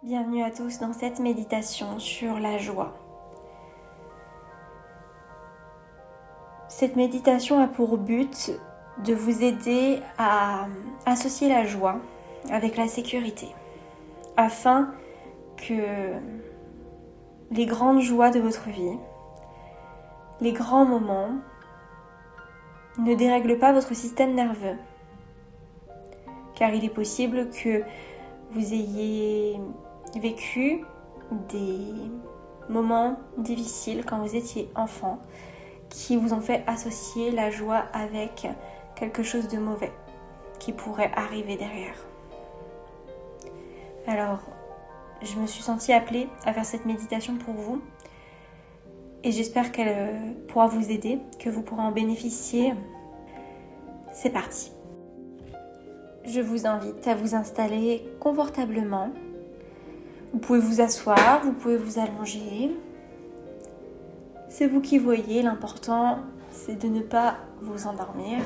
Bienvenue à tous dans cette méditation sur la joie. Cette méditation a pour but de vous aider à associer la joie avec la sécurité, afin que les grandes joies de votre vie, les grands moments, ne dérèglent pas votre système nerveux. Car il est possible que vous ayez vécu des moments difficiles quand vous étiez enfant qui vous ont fait associer la joie avec quelque chose de mauvais qui pourrait arriver derrière. Alors, je me suis sentie appelée à faire cette méditation pour vous et j'espère qu'elle pourra vous aider, que vous pourrez en bénéficier. C'est parti. Je vous invite à vous installer confortablement. Vous pouvez vous asseoir, vous pouvez vous allonger. C'est vous qui voyez, l'important c'est de ne pas vous endormir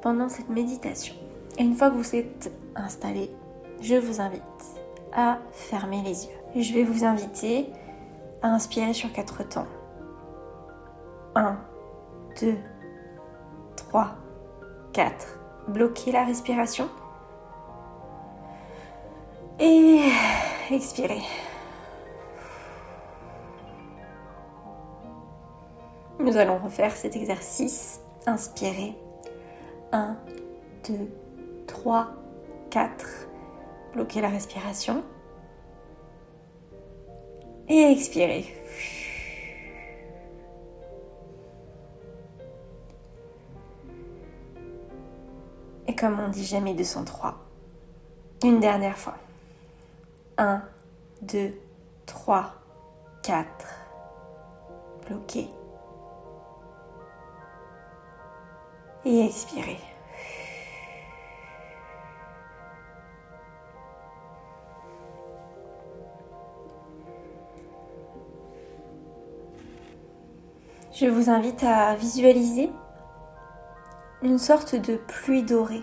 pendant cette méditation. Et une fois que vous êtes installé, je vous invite à fermer les yeux. Et je vais vous inviter à inspirer sur 4 temps. 1, 2, 3, 4. Bloquez la respiration. Et expirez. Nous allons refaire cet exercice. Inspirez. 1, 2, 3, 4. Bloquez la respiration. Et expirez. Et comme on dit jamais 203. Une dernière fois. 1, 2, 3, 4. Bloquez. Et expirez. Je vous invite à visualiser une sorte de pluie dorée,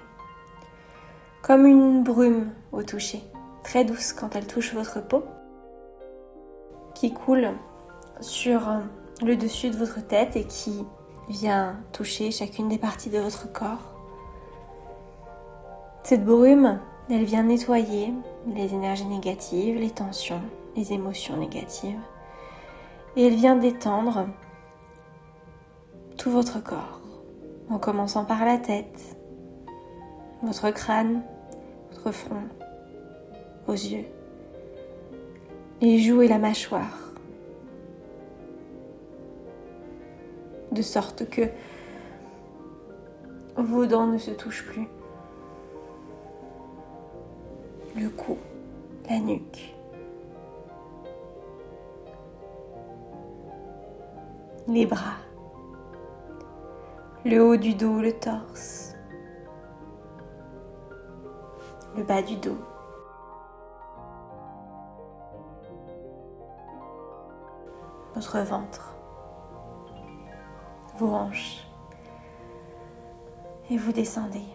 comme une brume au toucher, très douce quand elle touche votre peau, qui coule sur le dessus de votre tête et qui vient toucher chacune des parties de votre corps. Cette brume, elle vient nettoyer les énergies négatives, les tensions, les émotions négatives, et elle vient détendre tout votre corps, en commençant par la tête, votre crâne, votre front, vos yeux, les joues et la mâchoire, de sorte que vos dents ne se touchent plus. Le cou, la nuque, les bras, le haut du dos, le torse, le bas du dos, votre ventre, vos hanches, et vous descendez.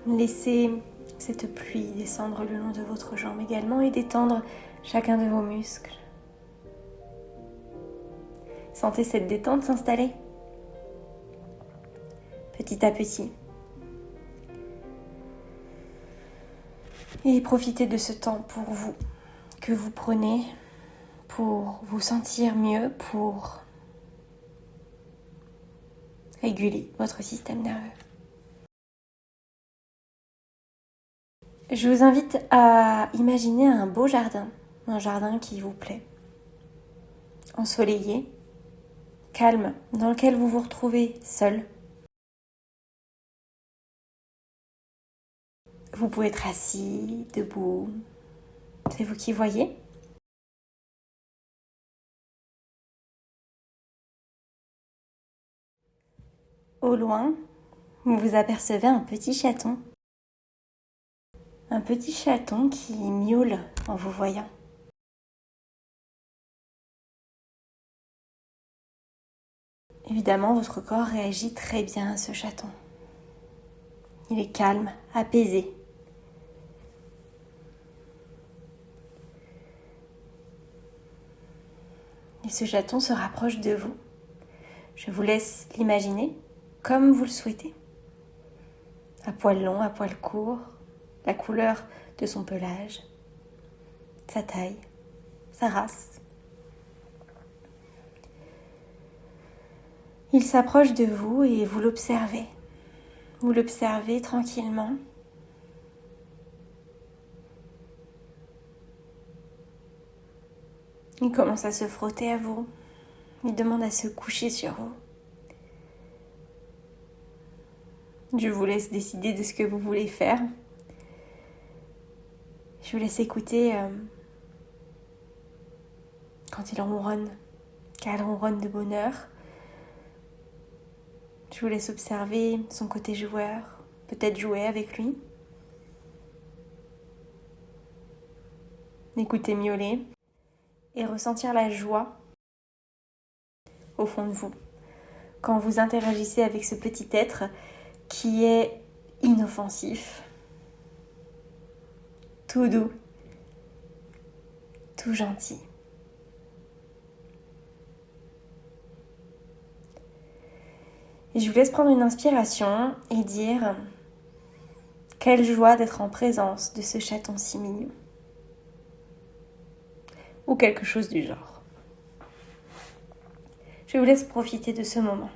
Laissez cette pluie descendre le long de votre jambe également et détendre chacun de vos muscles. Sentez cette détente s'installer petit à petit. Et profitez de ce temps pour vous, que vous prenez pour vous sentir mieux, pour réguler votre système nerveux. Je vous invite à imaginer un beau jardin, un jardin qui vous plaît, ensoleillé, calme, dans lequel vous vous retrouvez seul. Vous pouvez être assis, debout, c'est vous qui voyez. Au loin, vous apercevez un petit chaton. Un petit chaton qui miaule en vous voyant. Évidemment, votre corps réagit très bien à ce chaton. Il est calme, apaisé. Et ce chaton se rapproche de vous. Je vous laisse l'imaginer comme vous le souhaitez. À poil long, à poil court, la couleur de son pelage, sa taille, sa race. Il s'approche de vous et vous l'observez. Vous l'observez tranquillement. Il commence à se frotter à vous. Il demande à se coucher sur vous. Je vous laisse décider de ce que vous voulez faire. Je vous laisse écouter quand il ronronne, car il ronronne de bonheur. Je vous laisse observer son côté joueur, peut-être jouer avec lui. Écouter miauler et ressentir la joie au fond de vous quand vous interagissez avec ce petit être qui est inoffensif, tout doux, tout gentil. Et je vous laisse prendre une inspiration et dire « Quelle joie d'être en présence de ce chaton si mignon » ou quelque chose du genre. Je vous laisse profiter de ce moment.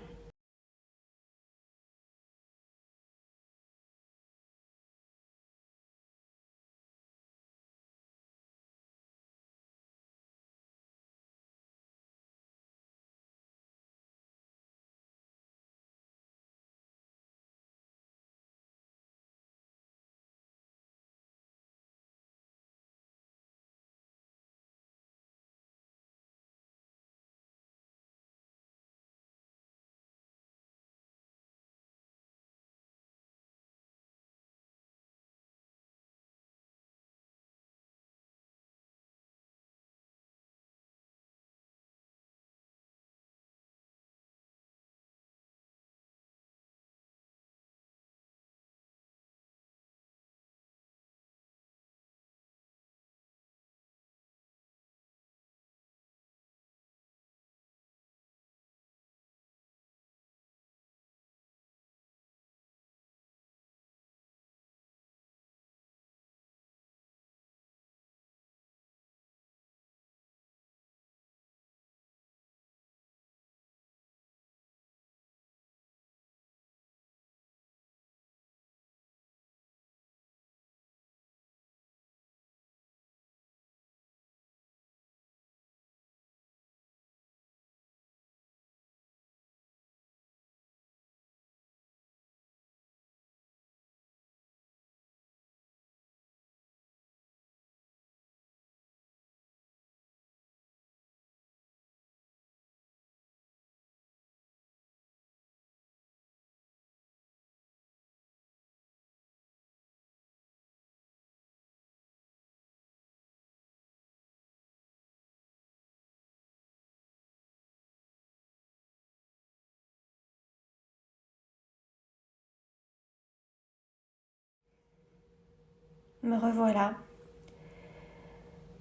Me revoilà.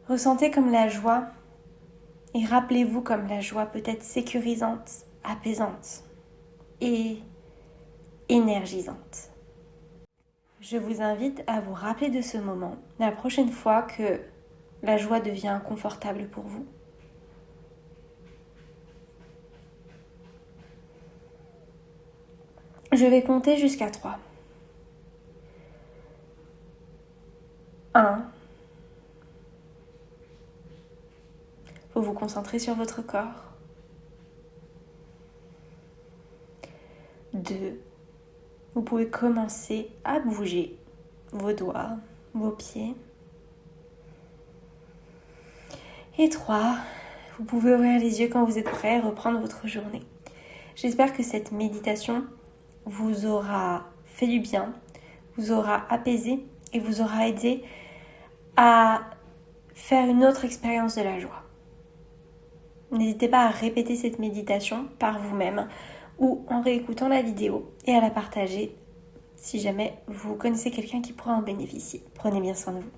Ressentez comme la joie et rappelez-vous comme la joie peut être sécurisante, apaisante et énergisante. Je vous invite à vous rappeler de ce moment la prochaine fois que la joie devient inconfortable pour vous. Je vais compter jusqu'à 3. 1. Vous vous concentrez sur votre corps. 2. Vous pouvez commencer à bouger vos doigts, vos pieds. Et 3. Vous pouvez ouvrir les yeux quand vous êtes prêt et reprendre votre journée. J'espère que cette méditation vous aura fait du bien, vous aura apaisé et vous aura aidé à faire une autre expérience de la joie. N'hésitez pas à répéter cette méditation par vous-même ou en réécoutant la vidéo et à la partager si jamais vous connaissez quelqu'un qui pourra en bénéficier. Prenez bien soin de vous.